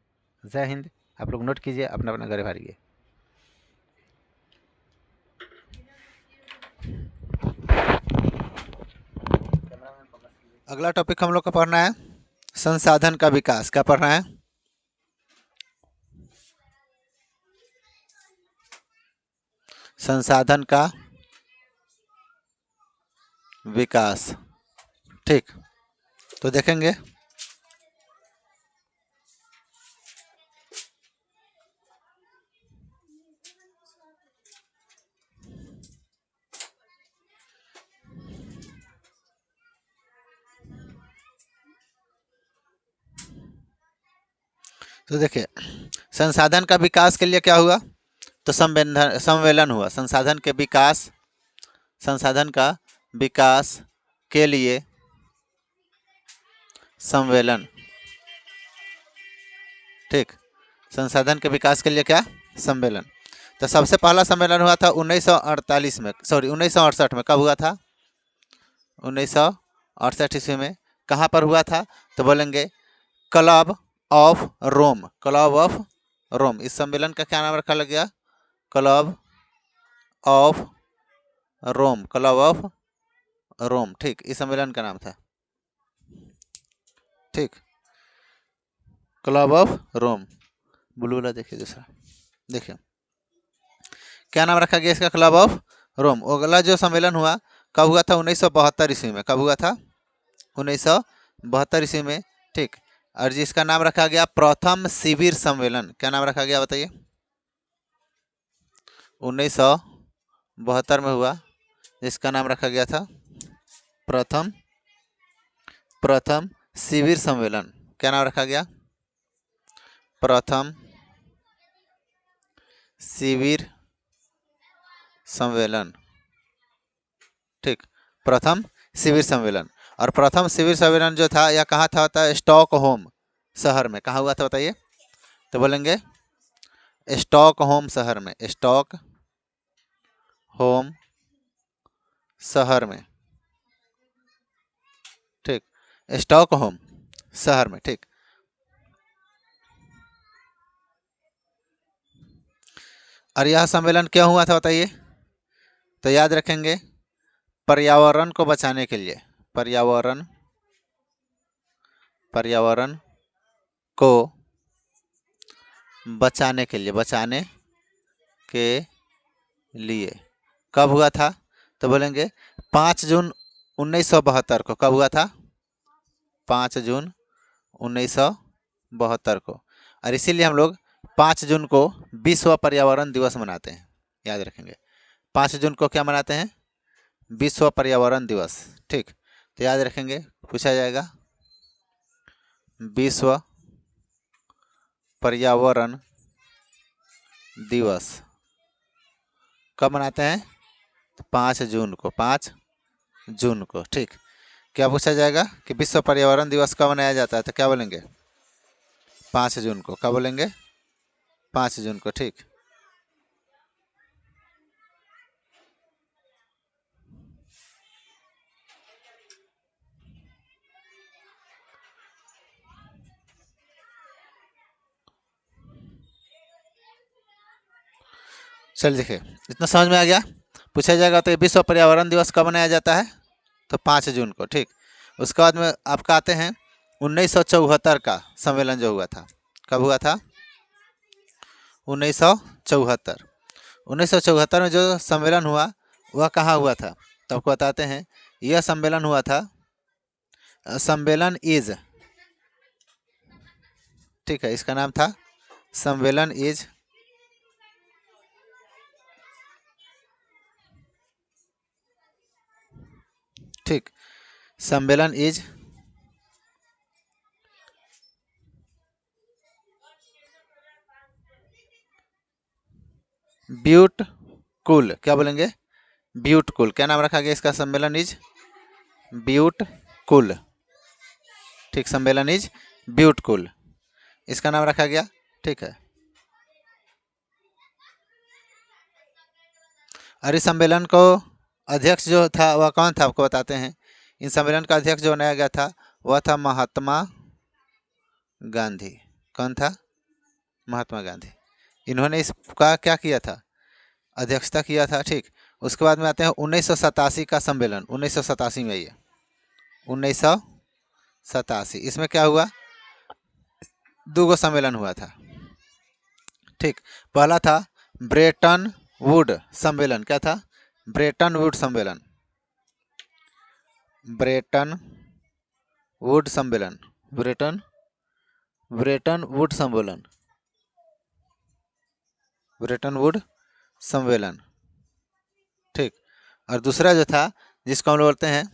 जय हिंद। आप लोग नोट कीजिए, अपना अपना घर भरिए। अगला टॉपिक हम लोग का पढ़ना है संसाधन का विकास। क्या पढ़ना है, संसाधन का विकास। ठीक, तो देखेंगे तो देखिए संसाधन का विकास के लिए क्या हुआ, तो सम्मेलन हुआ। संसाधन के विकास, संसाधन का विकास के लिए सम्मेलन। ठीक, संसाधन के विकास के लिए क्या, सम्मेलन। तो सबसे पहला सम्मेलन हुआ था 1948 में, सॉरी 1968 में। कब हुआ था, 1968 ईस्वी में। कहाँ पर हुआ था, तो बोलेंगे club of Rome, club of Rome. इस सम्मेलन का क्या नाम रखा लग गया, club of Rome, club of Rome, ठीक, इस सम्मेलन का नाम था, ठीक, क्लब ऑफ रोम। ब्लू वाला देखिए दूसरा, देखिए क्या नाम रखा गया इसका, क्लब ऑफ रोम। अगला जो सम्मेलन हुआ कब हुआ था, 1972 ईस्वी में। कब हुआ था, 1972 ईस्वी में, ठीक। और जिसका नाम रखा गया प्रथम शिविर सम्मेलन, क्या नाम रखा गया बताइए, 1972 में हुआ, जिसका नाम रखा गया था प्रथम शिविर सम्मेलन। क्या नाम रखा गया, प्रथम शिविर सम्मेलन, ठीक, प्रथम शिविर सम्मेलन। और प्रथम शिविर सम्मेलन जो था यह कहाँ था, होता है स्टॉकहोम शहर में। कहाँ हुआ था बताइए, तो बोलेंगे स्टॉकहोम शहर में, स्टॉकहोम शहर में, ठीक, स्टॉकहोम शहर में, ठीक। और यह सम्मेलन क्यों हुआ था बताइए, तो याद रखेंगे पर्यावरण को बचाने के लिए, पर्यावरण को बचाने के लिए। कब हुआ था, तो बोलेंगे 5 जून 1972 को। कब हुआ था, 5 जून 1972 को। और इसीलिए हम लोग 5 जून को विश्व पर्यावरण दिवस मनाते हैं, याद रखेंगे 5 जून को क्या मनाते हैं, विश्व पर्यावरण दिवस, ठीक। तो याद रखेंगे, पूछा जाएगा विश्व पर्यावरण दिवस कब मनाते हैं, 5 जून को, 5 जून को, ठीक। क्या पूछा जाएगा कि विश्व पर्यावरण दिवस कब मनाया जाता है, तो क्या बोलेंगे 5 जून को। कब बोलेंगे 5 जून को, ठीक। चल देखिए, इतना समझ में आ गया। पूछा जाएगा तो विश्व पर्यावरण दिवस कब मनाया जाता है, तो 5 जून को, ठीक। उसके बाद में आपका आते हैं 1974 का सम्मेलन जो हुआ था। कब हुआ था, 1974। 1974 में जो सम्मेलन हुआ वह कहाँ हुआ था, तो आपको बताते हैं। यह सम्मेलन हुआ था, सम्मेलन इज, ठीक है, इसका नाम था सम्मेलन इज, ठीक, सम्मेलन इज ब्यूटकूल। क्या बोलेंगे, ब्यूटकूल। क्या नाम रखा गया इसका, सम्मेलन इज ब्यूटकूल, ठीक, सम्मेलन इज ब्यूटकूल, इसका नाम रखा गया, ठीक है। और इस सम्मेलन को अध्यक्ष जो था वह कौन था, आपको बताते हैं। इन सम्मेलन का अध्यक्ष जो बनाया गया था वह था महात्मा गांधी। कौन था, महात्मा गांधी। इन्होंने इसका क्या किया था, अध्यक्षता किया था, ठीक। उसके बाद में आते हैं 1987 का सम्मेलन। 1987 में, ये 1987, इसमें क्या हुआ, 2 सम्मेलन हुआ था, ठीक। पहला था ब्रेटन वुड सम्मेलन। क्या था, ब्रेटन वुड सम्मेलन, ब्रेटन वुड सम्मेलन, ब्रेटन वुड सम्मेलन, ब्रेटन वुड सम्मेलन, ठीक। और दूसरा जो था जिसको हम लोग बोलते हैं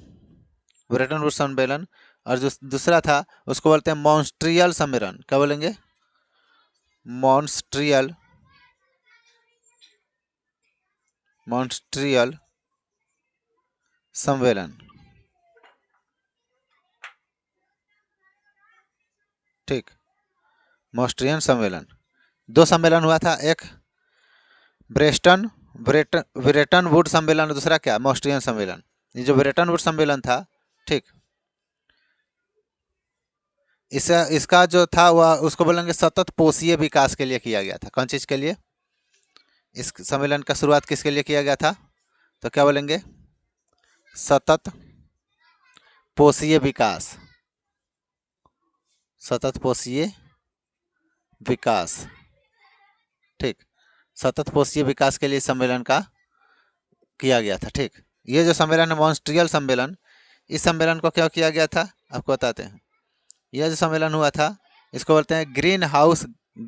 ब्रेटन वुड सम्मेलन, और जो दूसरा था उसको बोलते हैं मॉन्ट्रियल सम्मेलन। क्या बोलेंगे, मॉन्ट्रियल सम्मेलन, ठीक, मॉन्ट्रियल सम्मेलन। 2 सम्मेलन हुआ था, एक ब्रेटन वुड सम्मेलन, दूसरा क्या, मॉन्ट्रियल सम्मेलन। ये जो ब्रेटन वुड सम्मेलन था, ठीक, इसका जो था वह उसको बोलेंगे सतत पोषीय विकास के लिए किया गया था। कौन चीज़ के लिए, इस सम्मेलन का शुरुआत किसके लिए किया गया था, तो क्या बोलेंगे, सतत पोषीय विकास, सतत पोषीय विकास, ठीक, सतत पोषीय विकास के लिए सम्मेलन का किया गया था। ठीक, ये जो सम्मेलन है मॉन्ट्रियल सम्मेलन, इस सम्मेलन को क्या किया गया था आपको बताते हैं। यह जो सम्मेलन हुआ था इसको बोलते हैं ग्रीन हाउस,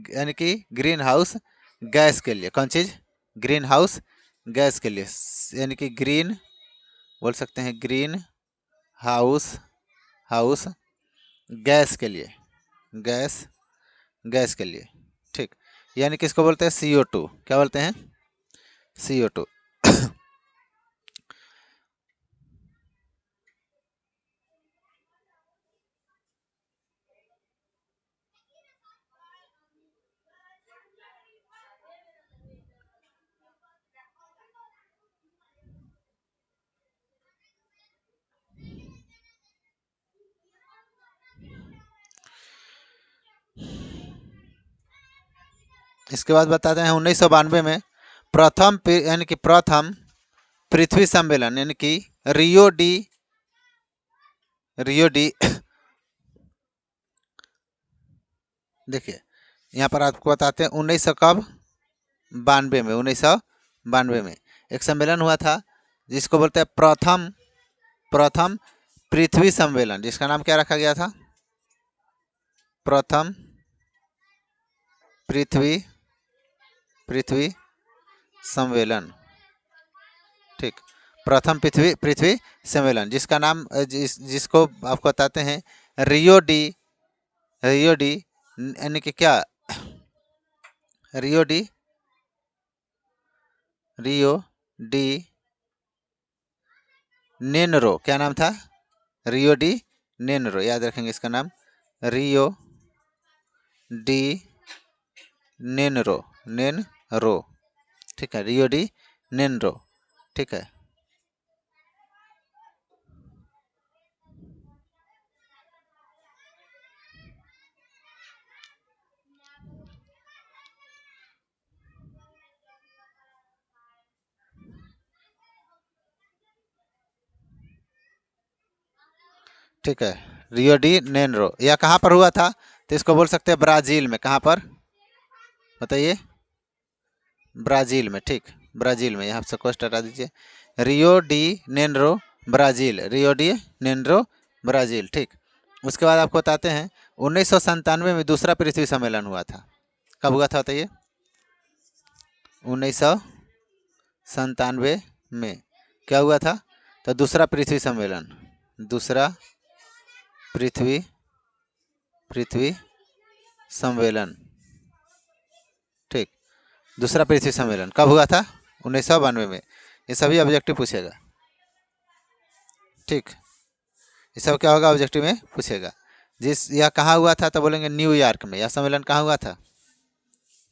यानी कि ग्रीन हाउस गैस के लिए। कौन चीज़? ग्रीन हाउस गैस के लिए, यानी कि ग्रीन बोल सकते हैं, ग्रीन हाउस हाउस गैस के लिए, गैस गैस के लिए। ठीक, यानी कि इसको बोलते हैं CO2। क्या बोलते हैं? CO2। इसके बाद बताते हैं 1992 में यानी कि प्रथम पृथ्वी सम्मेलन, यानी कि रियो डी देखिए यहाँ पर आपको बताते हैं 1992 में एक सम्मेलन हुआ था जिसको बोलते हैं प्रथम पृथ्वी सम्मेलन, जिसका नाम क्या रखा गया था? प्रथम पृथ्वी सम्मेलन। ठीक, प्रथम पृथ्वी सम्मेलन, जिसका नाम जिसको आपको बताते हैं रियो डी यानी कि क्या? Rio de Janeiro. क्या नाम था? रियो डी नेनरो, याद रखेंगे इसका नाम, रियो डी नेनरो। ठीक है, रियो डी नेनरो। ठीक है, ठीक है, रियो डी नेनरो। यह कहाँ पर हुआ था? तो इसको बोल सकते हैं ब्राज़ील में। कहाँ पर बताइए? ब्राज़ील में। ठीक, ब्राज़ील में। यहाँ से कोस्ट हटा दीजिए, Rio de Janeiro Brazil, Rio de Janeiro Brazil. ठीक, उसके बाद आपको बताते हैं 1997 में दूसरा पृथ्वी सम्मेलन हुआ था। कब हुआ था बताइए? 1997 में क्या हुआ था? तो दूसरा पृथ्वी सम्मेलन, दूसरा पृथ्वी सम्मेलन। ठीक, दूसरा पृथ्वी सम्मेलन कब हुआ था? 1992 में। ये सभी ऑब्जेक्टिव पूछेगा। ठीक, ये सब क्या होगा? ऑब्जेक्टिव में पूछेगा। यह कहाँ हुआ था? तो बोलेंगे न्यूयॉर्क में। यह सम्मेलन कहाँ हुआ था?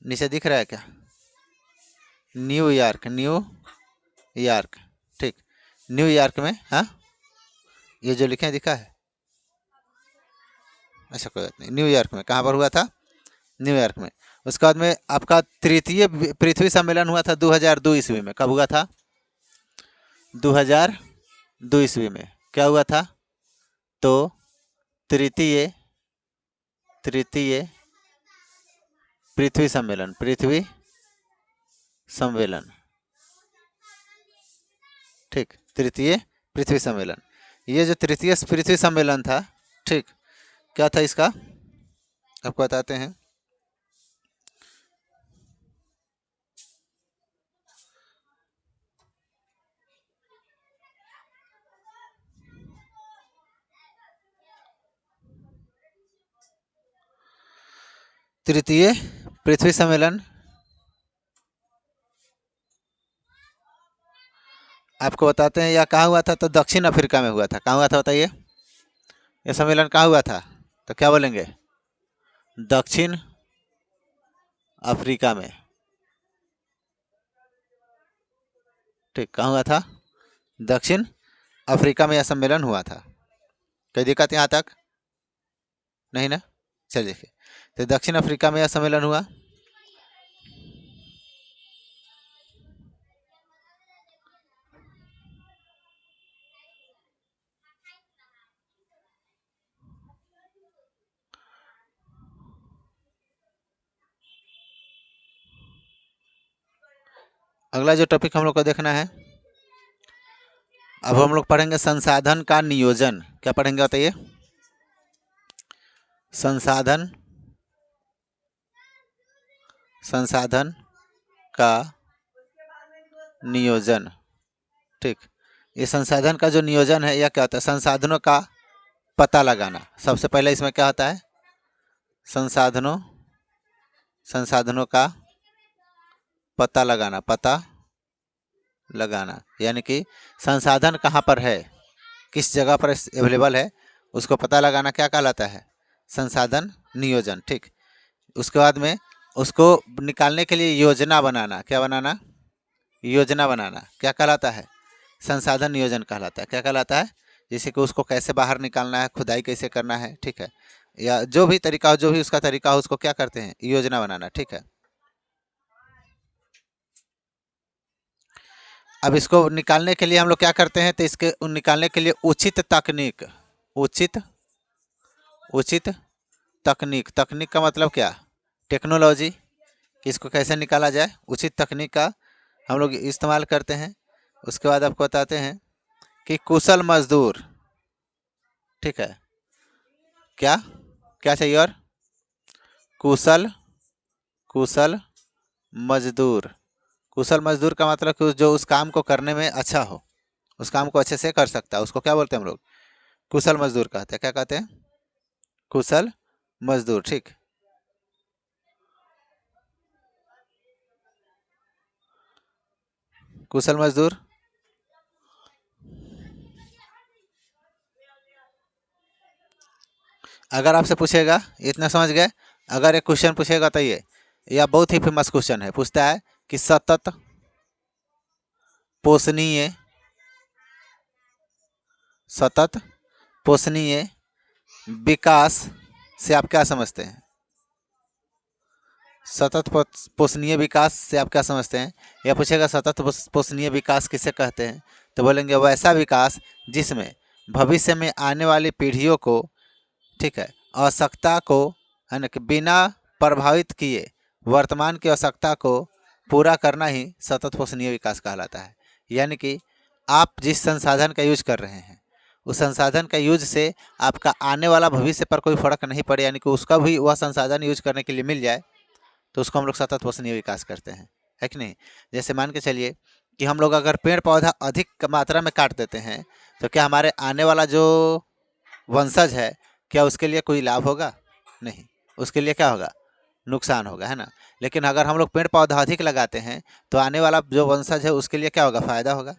नीचे दिख रहा है क्या? न्यूयॉर्क। ठीक, न्यूयॉर्क में। हाँ, ये जो लिखे दिखा है? अच्छा, कोई बात नहीं। न्यूयॉर्क में। कहाँ पर हुआ था? न्यूयॉर्क में। उसके बाद में आपका तृतीय पृथ्वी सम्मेलन हुआ था 2002 ईस्वी में। कब हुआ था? 2002 ईस्वी में। क्या हुआ था? तो तृतीय पृथ्वी सम्मेलन। ठीक, तृतीय पृथ्वी सम्मेलन। ये जो तृतीय पृथ्वी सम्मेलन था, ठीक, क्या था इसका आपको बताते हैं। तृतीय पृथ्वी सम्मेलन आपको बताते हैं, यह कहाँ हुआ था? तो दक्षिण अफ्रीका में हुआ था। कहाँ हुआ था बताइए? यह सम्मेलन कहाँ हुआ था? तो क्या बोलेंगे? दक्षिण अफ्रीका में। ठीक, कहाँ हुआ था? दक्षिण अफ्रीका में यह सम्मेलन हुआ था। कोई दिक्कत यहाँ तक नहीं ना? चलिए, देखिए, तो दक्षिण अफ्रीका में यह सम्मेलन हुआ। अगला जो टॉपिक हम लोग को देखना है, अब हम लोग पढ़ेंगे संसाधन का नियोजन। क्या पढ़ेंगे बताइए? संसाधन का नियोजन। ठीक, ये संसाधन का जो नियोजन है यह क्या होता है? संसाधनों का पता लगाना। सबसे पहले इसमें क्या होता है? संसाधनों का पता लगाना, यानी कि संसाधन कहाँ पर है, किस जगह पर अवेलेबल है, उसको पता लगाना क्या कहलाता है? संसाधन नियोजन। ठीक, उसके बाद में उसको निकालने के लिए योजना बनाना। क्या बनाना? योजना बनाना। क्या कहलाता है? संसाधन नियोजन कहलाता है। क्या कहलाता है? जैसे कि उसको कैसे बाहर निकालना है, खुदाई कैसे करना है, ठीक है, या जो भी तरीका हो, जो भी उसका तरीका हो, उसको क्या करते हैं? योजना बनाना। ठीक है, अब इसको निकालने के लिए हम लोग क्या करते हैं? तो इसके निकालने के लिए उचित तकनीक। तकनीक का मतलब क्या? टेक्नोलॉजी। कि इसको कैसे निकाला जाए, उचित तकनीक का हम लोग इस्तेमाल करते हैं। उसके बाद आपको बताते हैं कि कुशल मजदूर। ठीक है, क्या क्या चाहिए? और कुशल मजदूर। कुशल मजदूर का मतलब कि जो उस काम को करने में अच्छा हो, उस काम को अच्छे से कर सकता है, उसको क्या बोलते हैं हम लोग? कुशल मजदूर कहते हैं। क्या कहते हैं? कुशल मजदूर। ठीक, कुशल मजदूर। अगर आपसे पूछेगा, इतना समझ गए? अगर एक क्वेश्चन पूछेगा तो ये, यह बहुत ही फेमस क्वेश्चन है, पूछता है कि सतत पोषणीय विकास से आप क्या समझते हैं? सतत पोषणीय विकास से आप क्या समझते हैं? या पूछेगा सतत पोषणीय विकास किसे कहते हैं, तो बोलेंगे वैसा विकास जिसमें भविष्य में आने वाली पीढ़ियों को, ठीक है, आवश्यकता को, है ना, कि बिना प्रभावित किए वर्तमान की आवश्यकता को पूरा करना ही सतत पोषणीय विकास कहलाता है। यानी कि आप जिस संसाधन का यूज कर रहे हैं, उस संसाधन का यूज से आपका आने वाला भविष्य पर कोई फर्क नहीं पड़े, यानी कि उसका भी वह संसाधन यूज करने के लिए मिल जाए, तो उसको हम लोग सतत पोषणीय विकास करते हैं, है कि नहीं? जैसे मान के चलिए कि हम लोग अगर पेड़ पौधा अधिक मात्रा में काट देते हैं, तो क्या हमारे आने वाला जो वंशज है, क्या उसके लिए कोई लाभ होगा? नहीं, उसके लिए क्या होगा? नुकसान होगा, है ना। लेकिन अगर हम लोग पेड़ पौधा अधिक लगाते हैं, तो आने वाला जो वंशज है उसके लिए क्या होगा? फायदा होगा।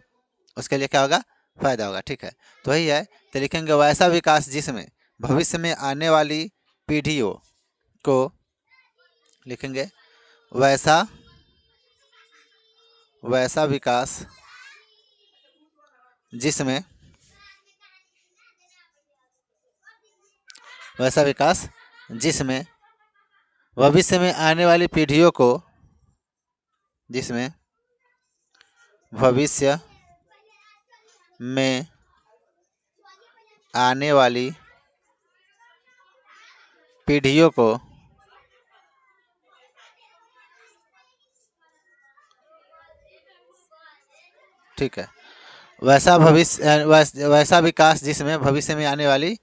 उसके लिए क्या होगा? फायदा होगा। ठीक है, तो वही है, तो लिखेंगे वैसा विकास जिसमें भविष्य में आने वाली पीढ़ियों को, लिखेंगे वैसा विकास जिसमें भविष्य में आने वाली पीढ़ियों को, जिसमें भविष्य में आने वाली पीढ़ियों को ठीक है, वैसा विकास जिसमें भविष्य में आने वाली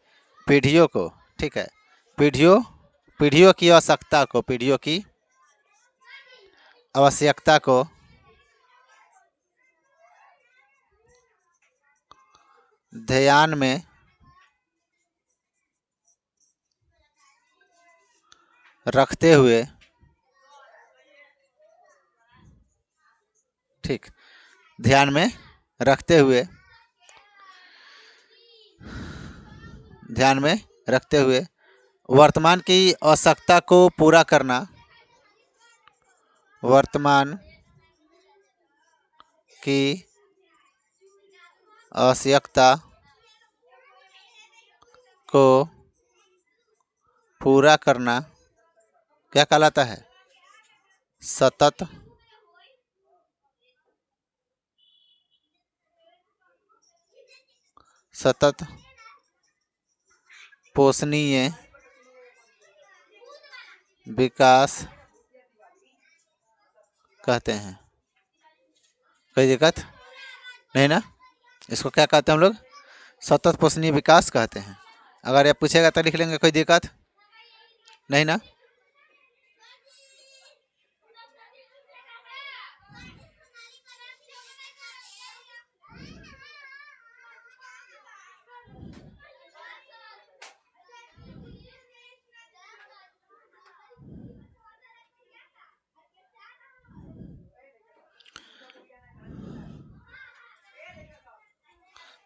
पीढ़ियों को, ठीक है, पीढ़ियों की आवश्यकता को ध्यान में रखते हुए, ठीक, ध्यान में रखते हुए वर्तमान की आवश्यकता को पूरा करना, वर्तमान की आवश्यकता को पूरा करना क्या कहलाता है? सतत पोषणीय विकास कहते हैं। कोई दिक्कत नहीं ना। इसको क्या कहते हैं हम लोग? सतत पोषणीय विकास कहते हैं। अगर ये पूछेगा तो लिख लेंगे, कोई दिक्कत नहीं ना।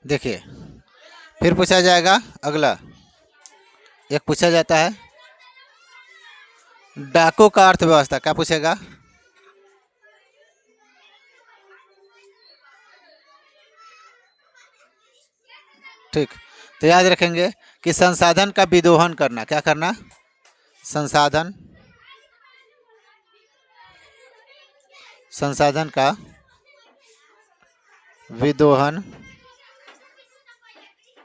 देखिए फिर पूछा जाएगा अगला, एक पूछा जाता है डाको का अर्थव्यवस्था। क्या पूछेगा? ठीक, तो याद रखेंगे कि संसाधन का विदोहन करना। क्या करना? संसाधन का विदोहन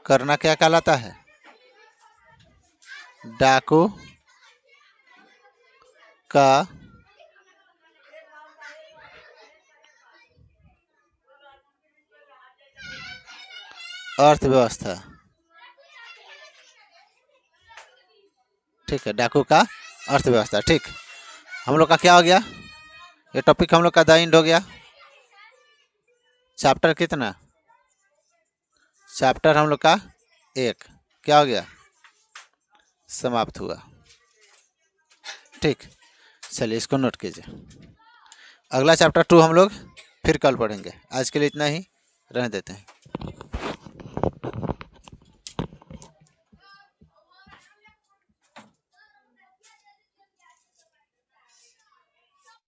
करना क्या कहलाता है? डाको का अर्थव्यवस्था। ठीक है, डाकू का अर्थव्यवस्था। ठीक, हम लोग का क्या हो गया? ये टॉपिक हम लोग का द एंड हो गया। चैप्टर कितना? चैप्टर हम लोग का 1 क्या हो गया? समाप्त हुआ। ठीक, चलिए इसको नोट कीजिए। अगला चैप्टर 2 हम लोग फिर कल पढ़ेंगे। आज के लिए इतना ही रहने देते हैं।